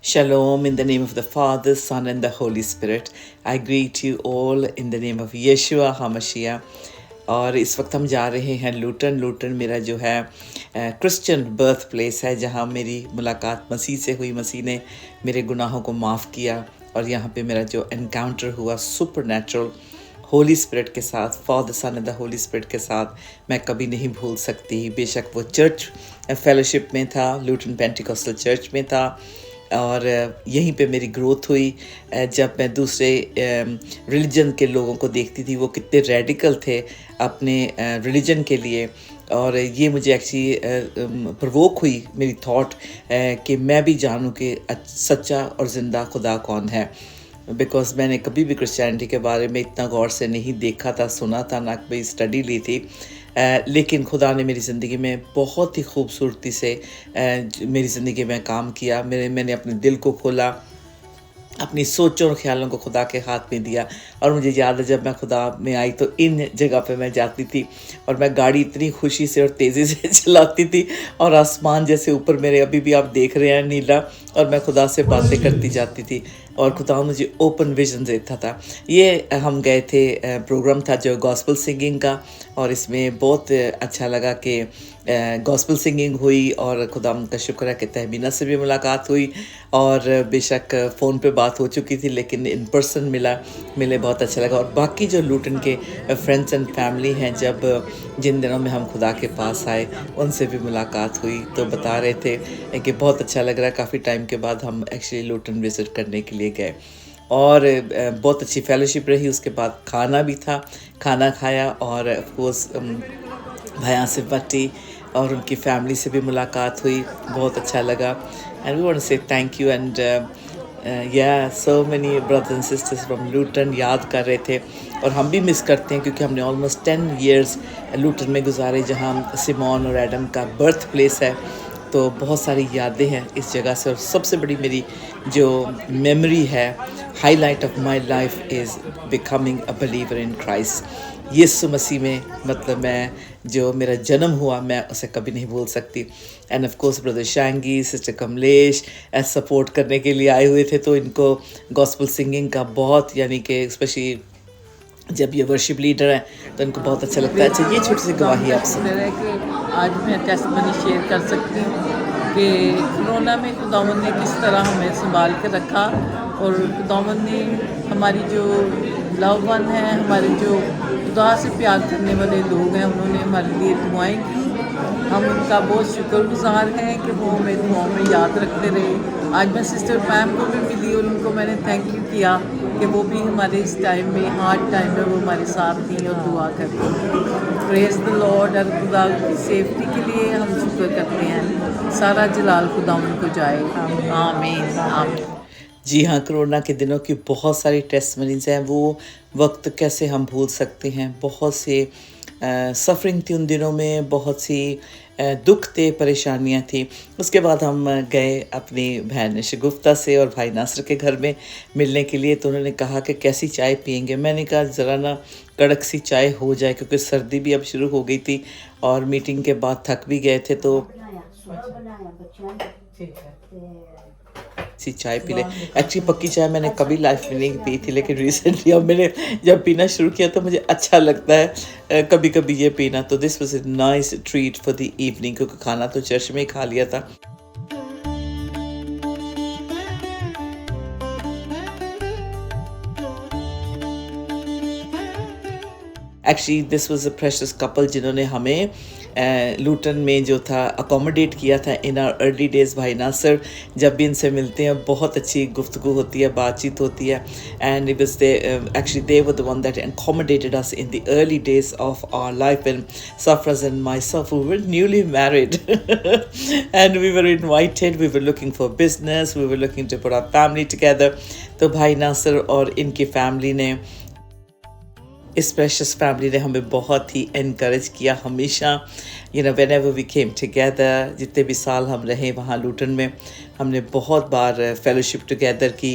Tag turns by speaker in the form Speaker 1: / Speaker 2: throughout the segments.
Speaker 1: Shalom in the name of the Father, Son, and the Holy Spirit. I greet you all in the name of Yeshua HaMashiach. और इस वक्त हम जा रहे हैं लूटन। लूटन मेरा जो है क्रिश्चियन बर्थ प्लेस है, जहाँ मेरी मुलाकात मसीह से हुई। मसीह ने मेरे गुनाहों को माफ़ किया और यहाँ पे मेरा जो एनकाउंटर हुआ सुपर नेचुरल होली स्पिरिट के साथ, father son and the holy spirit के साथ, मैं कभी नहीं भूल सकती। बेशक वो चर्च फेलोशिप में था, लूटन पेंटिकॉस्टल चर्च में था, और यहीं पे मेरी ग्रोथ हुई। जब मैं दूसरे रिलीजन के लोगों को देखती थी, वो कितने रेडिकल थे अपने रिलीजन के लिए, और ये मुझे एक्चुअली प्रवोक हुई मेरी थॉट कि मैं भी जानूं कि सच्चा और ज़िंदा खुदा कौन है। बिकॉज़ मैंने कभी भी क्रिश्चियनिटी के बारे में इतना गौर से नहीं देखा था, सुना था, ना कभी स्टडी ली थी। लेकिन खुदा ने मेरी ज़िंदगी में बहुत ही खूबसूरती से मेरी ज़िंदगी में काम किया। मैंने अपने दिल को खोला, अपनी सोचों और ख्यालों को खुदा के हाथ में दिया। और मुझे याद है जब मैं खुदा में आई तो इन जगह पे मैं जाती थी और मैं गाड़ी इतनी खुशी से और तेज़ी से चलाती थी, और आसमान जैसे ऊपर मेरे अभी भी आप देख रहे हैं नीला, और मैं खुदा से बातें करती जाती थी और खुदा मुझे ओपन विजन देता था। ये हम गए थे, प्रोग्राम था जो गॉस्पल सिंगिंग का, और इसमें बहुत अच्छा लगा कि गॉस्पल सिंगिंग हुई, और खुदा का शुक्र है कि तहमीना से भी मुलाकात हुई। और बेशक फ़ोन पे बात हो चुकी थी, लेकिन इन पर्सन मिले बहुत अच्छा लगा। और बाकी जो लूटन के फ्रेंड्स एंड फैमिली हैं, जिन दिनों में हम खुदा के पास आए, उनसे भी मुलाकात हुई, तो बता रहे थे कि बहुत अच्छा लग रहा है। काफ़ी टाइम के बाद हम एक्चुअली लूटन विज़िट करने के लिए गए, और बहुत अच्छी फेलोशिप रही। उसके बाद खाना भी था, खाना खाया, और ऑफकोर्स भाई आसिफ भट्टी और उनकी फैमिली से भी मुलाकात हुई, बहुत अच्छा लगा। And we want to say thank you, and so many brothers and sisters from Luton याद कर रहे थे, और हम भी मिस करते हैं क्योंकि हमने ऑलमोस्ट 10 years लूटन में गुजारे, जहाँ सिमोन और एडम का बर्थ प्लेस है। तो बहुत सारी यादें हैं इस जगह से, और सबसे बड़ी मेरी जो मेमोरी है, highlight of my life is becoming a believer in Christ. यीशु मसीह में, मतलब मैं जो मेरा जन्म हुआ, मैं उसे कभी नहीं भूल सकती। And of course brother Shangi, sister Kamlesh support करने के लिए आए हुए थे, तो इनको गॉस्पल सिंगिंग का बहुत, यानी कि स्पेशली जब ये वर्शिप लीडर हैं तो इनको बहुत अच्छा लगता है। अच्छा, ये छोटी सी गवाही आप सुन।
Speaker 2: है कि आज मैं टेस्टमनी शेयर कर सकती हूँ कि कोरोना में खुदावंद ने किस तरह हमें संभाल के रखा, और खुदावंद ने हमारी जो लव वन है, हमारे जो खुदा से प्यार करने वाले लोग हैं, उन्होंने हमारे लिए दुआएं की। हम उनका बहुत शुक्रगुजार हैं कि वो हमें दुआओं में याद रखते रहे। आज मैं सिस्टर मैम को भी मिली और उनको मैंने थैंक यू किया कि वो भी हमारे इस टाइम में, हार्ड टाइम में, वो हमारे साथ थी और दुआ करती हैं। Praise the Lord. और खुदा की सेफ्टी के लिए हम शुक्र करते हैं। सारा जलाल खुदा उनको जाए। आमीन आमीन।
Speaker 1: जी हाँ, कोरोना के दिनों की बहुत सारी टेस्टमनीज़ हैं। वो वक्त कैसे हम भूल सकते हैं। बहुत से सफ़रिंग थी उन दिनों में, बहुत सी दुख थे, परेशानियाँ थी। उसके बाद हम गए अपनी बहन शगुफ्ता से और भाई नासर के घर में मिलने के लिए, तो उन्होंने कहा कि कैसी चाय पियेंगे। मैंने कहा ज़रा ना कड़क सी चाय हो जाए, क्योंकि सर्दी भी अब शुरू हो गई थी और मीटिंग के बाद थक भी गए थे, तो सी चाय पी ले। एक्चुअली पक्की चाय मैंने कभी लाइफ में नहीं पी थी, लेकिन रिसेंटली अब मैंने जब पीना शुरू किया तो मुझे अच्छा लगता है कभी कभी ये पीना। तो this was a nice treat for the evening, क्योंकि खाना तो चर्च में ही खा लिया था। Actually this was a precious couple जिन्होंने हमें लूटन में जो था अकोमोडेट किया था इन आवर अर्ली डेज़। भाई नासर, जब भी इनसे मिलते हैं बहुत अच्छी गुफ्तगू होती है, बातचीत होती है। And it was actually they were the one that accommodated us in the early days of our life, when Safraz and myself were newly married and we were invited, we were looking for business, we were looking to put our family together। तो भाई नासर और इनकी family ने, इस precious family ने हमें बहुत ही encourage किया हमेशा। व्हेनेवर वी केम टुगेदर, जितने भी साल हम रहे वहाँ लूटन में, हमने बहुत बार फेलोशिप टुगेदर की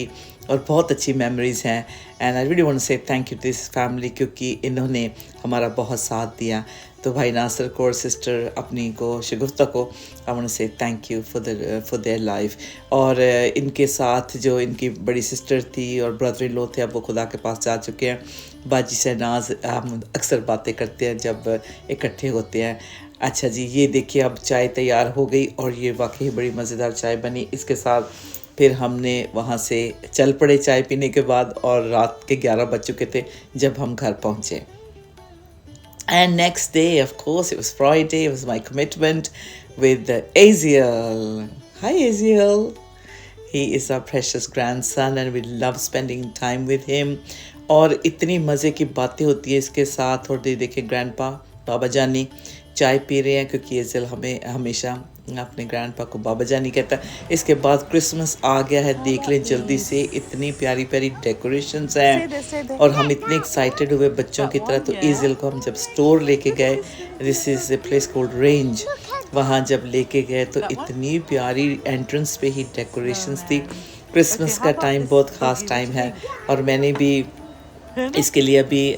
Speaker 1: और बहुत अच्छी मेमोरीज़ हैं। And I really want to say thank you to this family, क्योंकि इन्होंने हमारा बहुत साथ दिया। तो भाई नासिर को और सिस्टर अपनी को शगुफ्ता को I want to say thank you for their life. और इनके साथ जो इनकी बड़ी सिस्टर थी और ब्रदर इन लॉ थे, अब वो खुदा के पास जा चुके हैं। बाजी शहनाज हम अक्सर बातें करते हैं जब इकट्ठे होते हैं। अच्छा जी, ये देखिए अब चाय तैयार हो गई और ये वाकई बड़ी मज़ेदार चाय बनी। इसके साथ फिर हमने वहाँ से चल पड़े चाय पीने के बाद, और रात के 11 बज चुके थे जब हम घर पहुँचे। And next day, of course, it was Friday. It was my commitment with Aziel. Hi, Aziel. He is our precious grandson and we love spending time with him. और इतनी मज़े की बातें होती है इसके साथ। और देखिए ग्रैंडपा बाबा जानी चाय पी रहे हैं, क्योंकि एज़िल हमें हमेशा अपने ग्रैंडपा को बाबा जानी कहता है। इसके बाद क्रिसमस आ गया है, देख लें जल्दी से, इतनी प्यारी प्यारी डेकोरेशंस हैं और हम इतने एक्साइटेड हुए बच्चों की तरह। तो एज़िल को हम जब स्टोर लेके गए, this is a place called range, वहाँ जब लेके गए तो इतनी प्यारी एंट्रेंस पे ही डेकोरेशंस थी। क्रिसमस का टाइम बहुत ख़ास टाइम है और मैंने भी इसके लिए अभी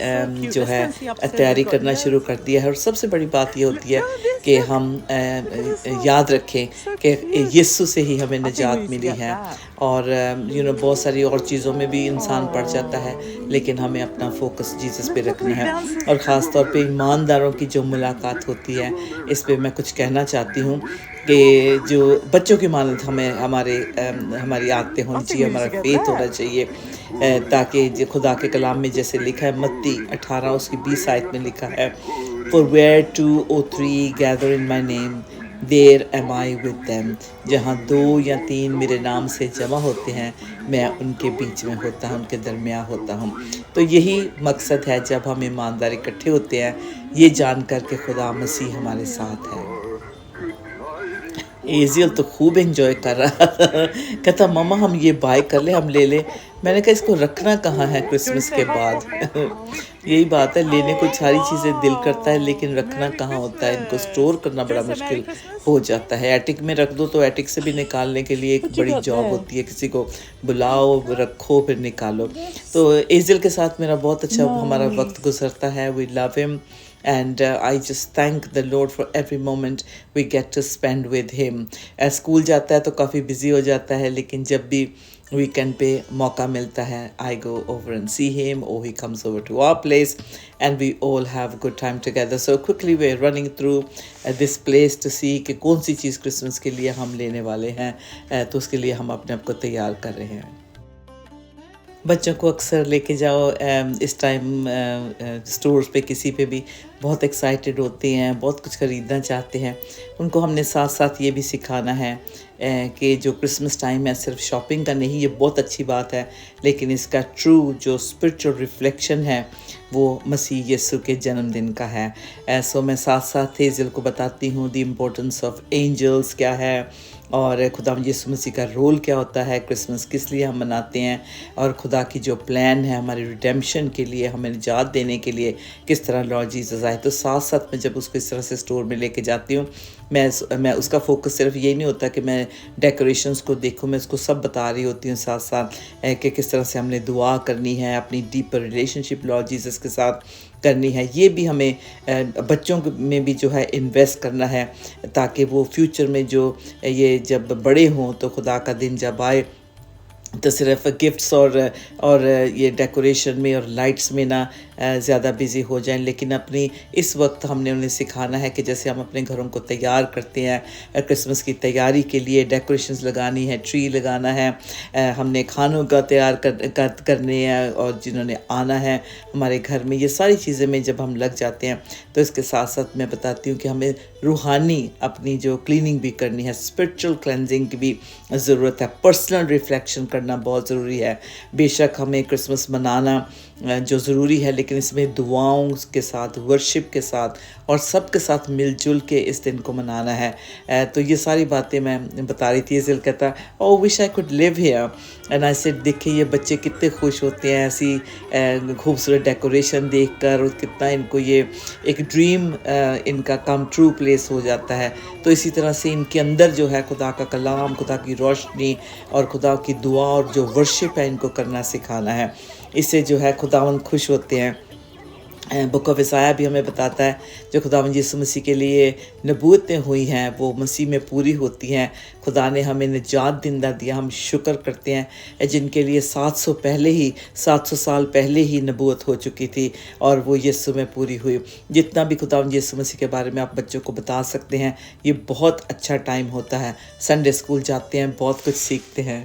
Speaker 1: जो है तैयारी करना शुरू कर दिया है। और सबसे बड़ी बात ये होती है कि हम याद रखें कि यीशु से ही हमें निजात मिली है। और बहुत सारी और चीज़ों में भी इंसान पड़ जाता है, लेकिन हमें अपना फोकस जीसस पे रखना है। और ख़ास तौर पे ईमानदारों की जो मुलाकात होती है, इस पे मैं कुछ कहना चाहती हूँ कि जो बच्चों की मानत हमें हमारी आदतें होनी चाहिए, हमारा फेथ होना चाहिए, ताकि जो खुदा के कलाम में जैसे लिखा है मत्ती 18 उसकी 20 आयत में लिखा है, for where 2 or 3 gather in my name there am I with them. जहाँ 2 या 3 मेरे नाम से जमा होते हैं, मैं उनके बीच में होता हूँ, उनके दरमियान होता हूँ। तो यही मकसद है जब हम ईमानदार इकट्ठे होते हैं, ये जानकर के खुदा मसीह हमारे साथ है। एज़ियल तो खूब एंजॉय कर रहा कहता मम्मा हम ये बाय कर ले, हम ले ले। मैंने कहा इसको रखना कहाँ है क्रिसमस के बाद यही बात है, लेने को सारी चीज़ें दिल करता है, लेकिन रखना कहाँ होता है। इनको स्टोर करना बड़ा मुश्किल हो जाता है। एटिक में रख दो तो एटिक से भी निकालने के लिए एक बड़ी जॉब होती है, किसी को बुलाओ, रखो, फिर निकालो। तो एज़ियल के साथ मेरा बहुत अच्छा हमारा वक्त गुजरता है। We love him and I just thank the Lord for every moment we get to spend with him. School जाता है तो काफ़ी बिजी हो जाता है, लेकिन जब भी वीकेंड पे मौका मिलता है, I go over and see him or he comes over to our place and we all have a good time together. So quickly we're running through this place to see कि कौन सी चीज़ Christmas के लिए हम लेने वाले हैं। तो उसके लिए हम अपने आप को तैयार कर रहे हैं। बच्चों को अक्सर लेके जाओ इस टाइम स्टोर्स पे, किसी पे भी बहुत एक्साइटेड होते हैं, बहुत कुछ ख़रीदना चाहते हैं। उनको हमने साथ साथ ये भी सिखाना है कि जो क्रिसमस टाइम है सिर्फ शॉपिंग का नहीं, ये बहुत अच्छी बात है, लेकिन इसका ट्रू जो स्पिरिचुअल रिफ्लेक्शन है वो मसीह यीशु के जन्मदिन का है। सो मैं साथ साथ एज़िल को बताती हूँ द इम्पोर्टेंस ऑफ एंजल्स क्या है और खुदा यीशु मसीह का रोल क्या होता है, क्रिसमस किस लिए हम मनाते हैं, और खुदा की जो प्लान है हमारी रिडेम्पशन के लिए, हमें निजात देने के लिए, किस तरह लॉर्ड जीसस आए। तो साथ साथ मैं जब उसको इस तरह से स्टोर में लेके जाती हूँ, मैं उसका फोकस सिर्फ ये नहीं होता कि मैं डेकोरेशंस को देखूँ, मैं उसको सब बता रही होती हूँ साथ साथ कि किस तरह से हमने दुआ करनी है, अपनी डीपर रिलेशनशिप लॉर्ड जीसस के साथ करनी है। ये भी हमें बच्चों में भी जो है इन्वेस्ट करना है, ताकि वो फ्यूचर में जो ये जब बड़े हों तो खुदा का दिन जब आए तो सिर्फ गिफ्ट्स और ये डेकोरेशन में और लाइट्स में ना ज़्यादा बिज़ी हो जाएं, लेकिन अपनी इस वक्त हमने उन्हें सिखाना है कि जैसे हम अपने घरों को तैयार करते हैं क्रिसमस की तैयारी के लिए, डेकोरेशंस लगानी है, ट्री लगाना है, हमने खानों का तैयार करने हैं, और जिन्होंने आना है हमारे घर में, ये सारी चीज़ें में जब हम लग जाते हैं तो इसके साथ साथ मैं बताती हूँ कि हमें रूहानी अपनी जो क्लीनिंग भी करनी है, स्पिरिचुअल क्लेंजिंग की भी ज़रूरत है, पर्सनल रिफ्लेक्शन करना बहुत ज़रूरी है। बेशक हमें क्रिसमस मनाना जो ज़रूरी है, लेकिन इसमें दुआओं के साथ, वर्शिप के साथ और सब के साथ मिलजुल के इस दिन को मनाना है। तो ये सारी बातें मैं बता रही थी। एज़िल कहता oh wish I could live here and I said देखिए ये बच्चे कितने खुश होते हैं ऐसी खूबसूरत डेकोरेशन देखकर, और कितना इनको ये एक ड्रीम इनका कम ट्रू प्लेस हो जाता है। तो इसी तरह से इनके अंदर जो है खुदा का कलाम, खुदा की रोशनी और खुदा की दुआ और जो वर्शिप है इनको करना सिखाना है। इससे जो है खुदावंद खुश होते हैं बुक ऑफ ईसाया भी हमें बताता है जो खुदावंद यीशु मसीह के लिए नबूवतें हुई हैं वो मसीह में पूरी होती हैं। खुदा ने हमें निजात जिंदा दिया, हम शुक्र करते हैं जिनके लिए 700 साल पहले ही नबूवत हो चुकी थी और वो यीशु में पूरी हुई। जितना भी खुदावंद यीशु मसीह के बारे में आप बच्चों को बता सकते हैं, ये बहुत अच्छा टाइम होता है। संडे स्कूल जाते हैं, बहुत कुछ सीखते हैं।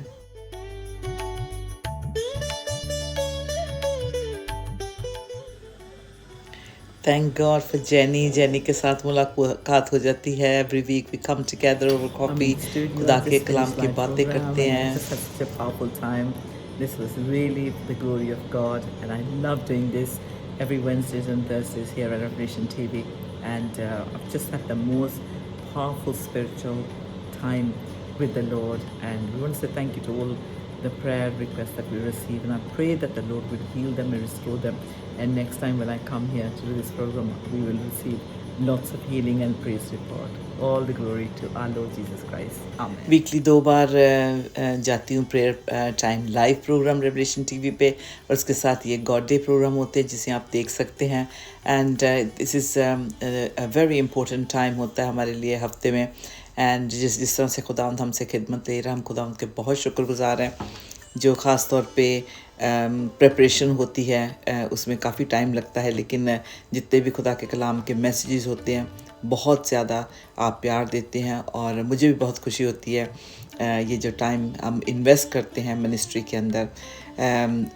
Speaker 1: थैंक गॉड फॉर जेनी के साथ मुलाकात हो जाती है। Every week we come together over coffee, खुदा के कलाम की बातें करते हैं।
Speaker 3: Such a powerful time. This was really the glory of God, and I love doing this every Wednesdays and Thursdays here at Revelation TV. And I've just had the most powerful spiritual time with the Lord. And we want to say thank you to all the prayer requests that we receive, and I pray that the Lord will heal them and restore them. And next time when I come here to do this program, we will receive lots of healing and praise report. All the glory to our Lord Jesus Christ. Amen.
Speaker 1: Weekly 2 बार जाती हूँ prayer time live programme Revelation TV पे, और उसके साथ ये God day programme होते हैं जिसे आप देख सकते हैं। And this is a very important time होता है हमारे लिए हफ्ते में। एंड जिस तरह से खुदावंद हमसे खिदमत ले रहा है, हम खुदावंद के बहुत शुक्रगुजार हैं। जो ख़ास तौर पे प्रिपरेशन होती है उसमें काफ़ी टाइम लगता है, लेकिन जितने भी खुदा के कलाम के मैसेजेस होते हैं बहुत ज़्यादा आप प्यार देते हैं, और मुझे भी बहुत खुशी होती है ये जो टाइम हम इन्वेस्ट करते हैं मिनिस्ट्री के अंदर।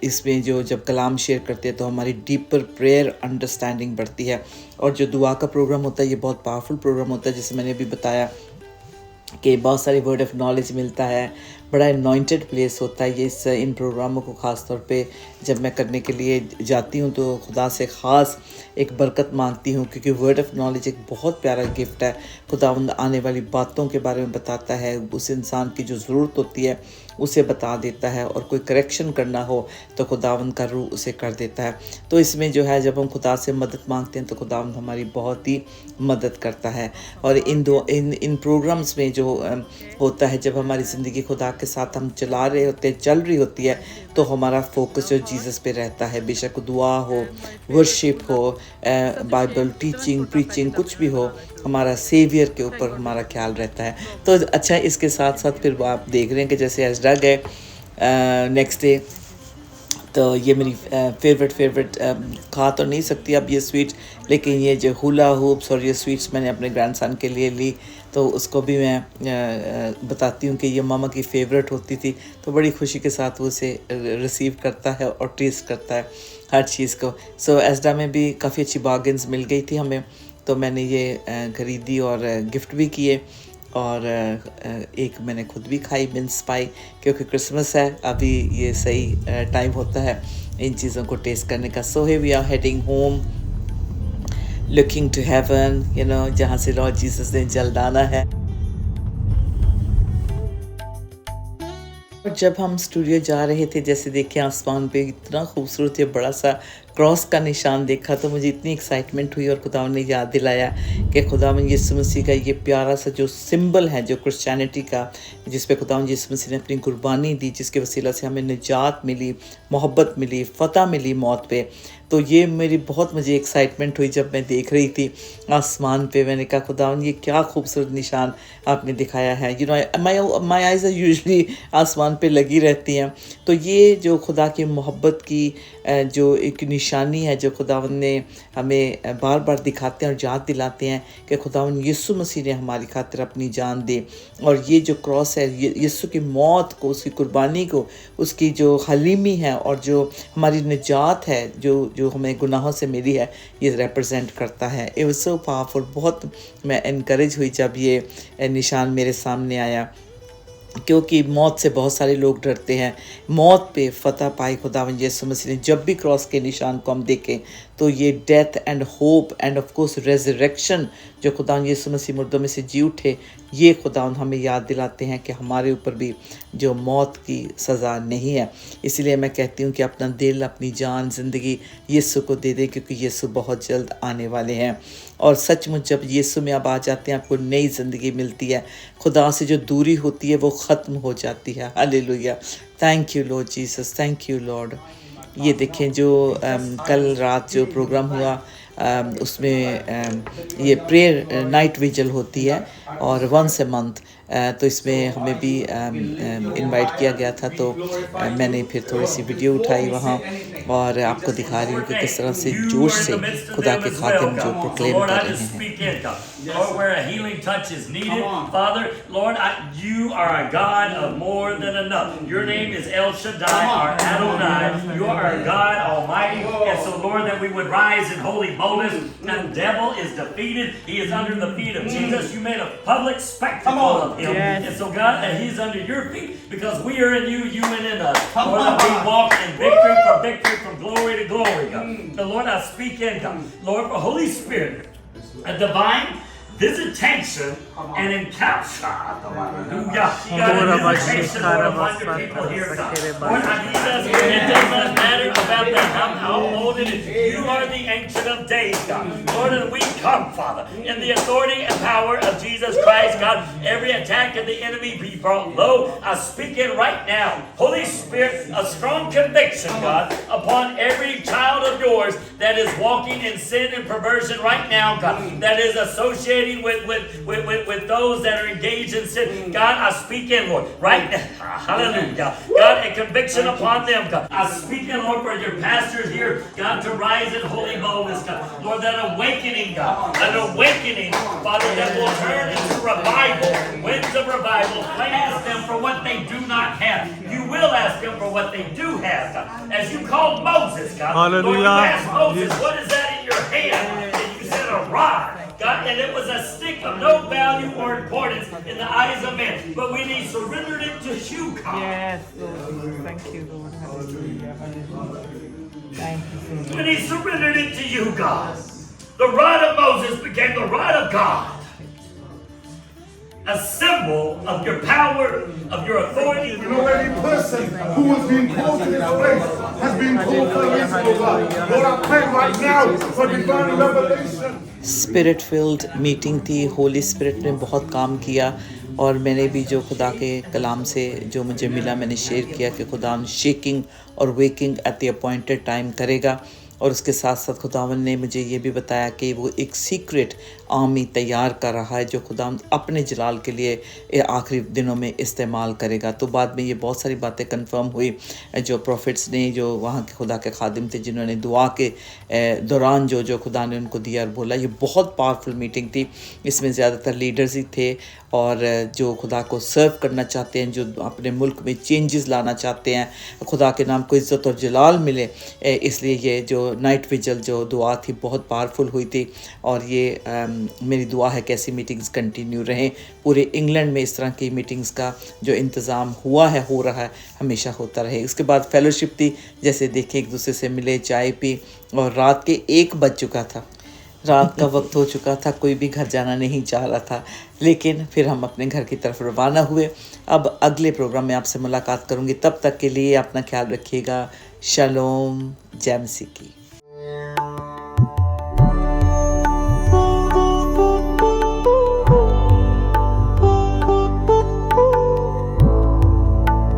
Speaker 1: इसमें जब कलाम शेयर करते हैं तो हमारी डीपर प्रेयर अंडरस्टैंडिंग बढ़ती है। और जो दुआ का प्रोग्राम होता है ये बहुत पावरफुल प्रोग्राम होता है, जैसे मैंने अभी बताया कि बहुत सारी वर्ड ऑफ नॉलेज मिलता है, बड़ा अनॉइंटेड प्लेस होता है ये। इन प्रोग्रामों को ख़ास तौर पे जब मैं करने के लिए जाती हूँ तो खुदा से ख़ास एक बरकत मांगती हूँ, क्योंकि वर्ड ऑफ नॉलेज एक बहुत प्यारा गिफ्ट है। खुदावंद आने वाली बातों के बारे में बताता है, उस इंसान की जो ज़रूरत होती है उसे बता देता है, और कोई करेक्शन करना हो तो खुदावंद का रूह उसे कर देता है। तो इसमें जो है जब हम खुदा से मदद मांगते हैं तो खुदावंद हमारी बहुत ही मदद करता है। और इन प्रोग्राम्स में जो होता है, जब हमारी ज़िंदगी खुदा के साथ हम चल रही होती है, तो हमारा फोकस जो जीसस पे रहता है। बेशक दुआ हो, वर्शिप हो, बाइबल टीचिंग प्रीचिंग कुछ भी हो, हमारा सेवियर के ऊपर हमारा ख्याल रहता है। तो अच्छा, इसके साथ साथ फिर आप देख रहे हैं कि जैसे एजरा गए नेक्स्ट डे, तो ये मेरी फेवरेट खा तो नहीं सकती अब ये स्वीट, लेकिन ये जो हुला हुप्स और ये स्वीट्स मैंने अपने ग्रैंडसन के लिए ली, तो उसको भी मैं बताती हूँ कि ये मामा की फ़ेवरेट होती थी। तो बड़ी खुशी के साथ वो उसे रिसीव करता है और टेस्ट करता है हर चीज़ को। सो एजडा में भी काफ़ी अच्छी बार्गेन्स मिल गई थी हमें, तो मैंने ये ख़रीदी और गिफ्ट भी किए, और एक मैंने खुद भी खाई मिन्स पाई, क्योंकि क्रिसमस है अभी, ये सही टाइम होता है इन चीज़ों को टेस्ट करने का। सो है we are heading home, looking to heaven, you know, जहाँ से लॉर्ड जीसस ने जल्द आना है। और जब हम स्टूडियो जा रहे थे, जैसे देखिए आसमान पे इतना खूबसूरत ये बड़ा सा क्रॉस का निशान देखा, तो मुझे इतनी एक्साइटमेंट हुई, और खुदावंद ने याद दिलाया कि खुदावंद यीशु मसीह का ये प्यारा सा जो सिंबल है जो क्रिश्चियनिटी का, जिस पे खुदावंद यीशु मसीह ने अपनी कुर्बानी दी, जिसके वसीला से हमें निजात मिली, मोहब्बत मिली, फ़तह मिली मौत पे। तो ये मुझे एक्साइटमेंट हुई जब मैं देख रही थी आसमान पे। मैंने कहा खुदावंद ये क्या खूबसूरत निशान आपने दिखाया है। You know, my eyes are usually आसमान पे लगी रहती हैं। तो ये जो खुदा की मोहब्बत की जो एक निशानी है, जो खुदावंद ने हमें बार बार दिखाते हैं और याद दिलाते हैं कि खुदावंद यीशु मसीह ने हमारी खातिर अपनी जान दी। और ये जो क्रॉस है, यीशु की मौत को, उसकी कुर्बानी को, उसकी जो हलीमी है और जो हमारी निजात है जो हमें गुनाहों से मिली है, ये रिप्रेजेंट करता है। It was so powerful. बहुत मैं इनकरेज हुई जब ये निशान मेरे सामने आया, क्योंकि मौत से बहुत सारे लोग डरते हैं। मौत पे फतह पाई खुदावंद यीशु मसीह ने। जब भी क्रॉस के निशान को हम देखें तो ये death and hope and of course resurrection, जो खुदावंद यीशु मसीह मुर्दों में से जी उठे, ये खुदावंद हमें याद दिलाते हैं कि हमारे ऊपर भी जो मौत की सज़ा नहीं है। इसलिए मैं कहती हूँ कि अपना दिल, अपनी जान, ज़िंदगी यीशु को दे दें, क्योंकि यीशु बहुत जल्द आने वाले हैं। और सचमुच जब यीशु में आप आ जाते हैं, आपको नई ज़िंदगी मिलती है। खुदा से जो दूरी होती है वो ख़त्म हो जाती है। Hallelujah, thank you Lord Jesus, thank you Lord. ये देखें जो कल रात जो प्रोग्राम हुआ उसमें ये प्रेयर नाइट विजल होती है और वंस ए मंथ, तो इसमें हमें भी इनवाइट किया गया था। तो मैंने फिर थोड़ी सी वीडियो उठाई वहाँ और आपको दिखा रही हूँ कि किस तरह से जोश से खुदा के खातिम जो प्रोक्लेम कर रहे हैं।
Speaker 4: Lord, where a healing touch is needed, Father, Lord, you are a God of more than enough. Your name is El Shaddai, our Adonai. You are a God Almighty, and so Lord, that we would rise in holy boldness. And the devil is defeated; he is under the feet of Jesus. You made a public spectacle of him, and so God, that he's under your feet because we are in you, you and in us. Lord, that we walk in victory, from glory to glory, God. So Lord, I speak in God, Lord, for Holy Spirit, a divine visitation and encounter. Hallelujah. God, a visitation, Lord, upon your people here, God. Lord, I need us. It does not matter about how old it is. You are the Ancient of Days, God. Lord, and we come, Father, in the authority and power of Jesus Christ, God. Every attack of the enemy be brought low. I speak it right now. Holy Spirit, a strong conviction, God, upon every child of yours that is walking in sin and perversion right now, God, that is associating with those that are engaged in sin. God, I speak in, Lord, right now. Hallelujah. God, a conviction upon them, God. I speak in, Lord, for your pastors here, God, to rise in holy boldness, God. Lord, that awakening, God, an awakening, Father, that will turn into revival, winds of revival. Ask them for what they do not have. You will ask them for what they do have, God. As you called Moses, God.
Speaker 5: Hallelujah.
Speaker 4: Lord, you asked Moses, what is that in your hand? And you said, a rod. God, and it was a stick of no value or importance in the eyes of men. But when he surrendered it to you, God.
Speaker 2: Yes, Lord. Thank you, Lord. Hallelujah. Hallelujah. Thank you, Lord.
Speaker 4: When he surrendered it to you, God, the rod of Moses became the rod of God. A symbol of your power, of your authority.
Speaker 6: You know, every person who has been called to this place has been called for his God. Lord, I pray right now for divine revelation.
Speaker 1: Spirit field meeting थी, Holi spirit ने बहुत काम किया और मैंने भी जो खुदा के कलाम से जो मुझे मिला मैंने शेयर किया कि खुदा शेकिंग और waking at the appointed time करेगा। और उसके साथ साथ खुदावन ने मुझे ये भी बताया कि वो एक सीक्रेट आर्मी तैयार कर रहा है जो खुदावन अपने जलाल के लिए आखिरी दिनों में इस्तेमाल करेगा। तो बाद में ये बहुत सारी बातें कंफर्म हुई जो प्रॉफिट्स ने, जो वहाँ के खुदा के खादिम थे, जिन्होंने दुआ के दौरान जो खुदा ने उनको दिया और बोला। ये बहुत पावरफुल मीटिंग थी। इसमें ज़्यादातर लीडर्स ही थे और जो खुदा को सर्व करना चाहते हैं, जो अपने मुल्क में चेंजेस लाना चाहते हैं, खुदा के नाम को इज़्ज़त और जलाल मिले, इसलिए ये जो नाइट विजल जो दुआ थी बहुत पावरफुल हुई थी। और ये मेरी दुआ है कि ऐसी मीटिंग्स कंटिन्यू रहें। पूरे इंग्लैंड में इस तरह की मीटिंग्स का जो इंतज़ाम हुआ है, हो रहा है, हमेशा होता रहे। उसके बाद फेलोशिप थी, जैसे देखें एक दूसरे से मिले, चाय पी और रात के 1 बज चुका था, रात का वक्त हो चुका था, कोई भी घर जाना नहीं चाह रहा था। लेकिन फिर हम अपने घर की तरफ रवाना हुए। अब अगले प्रोग्राम में आपसे मुलाकात करूँगी, तब तक के लिए अपना ख्याल रखिएगा। शालोम, जय मसीह की।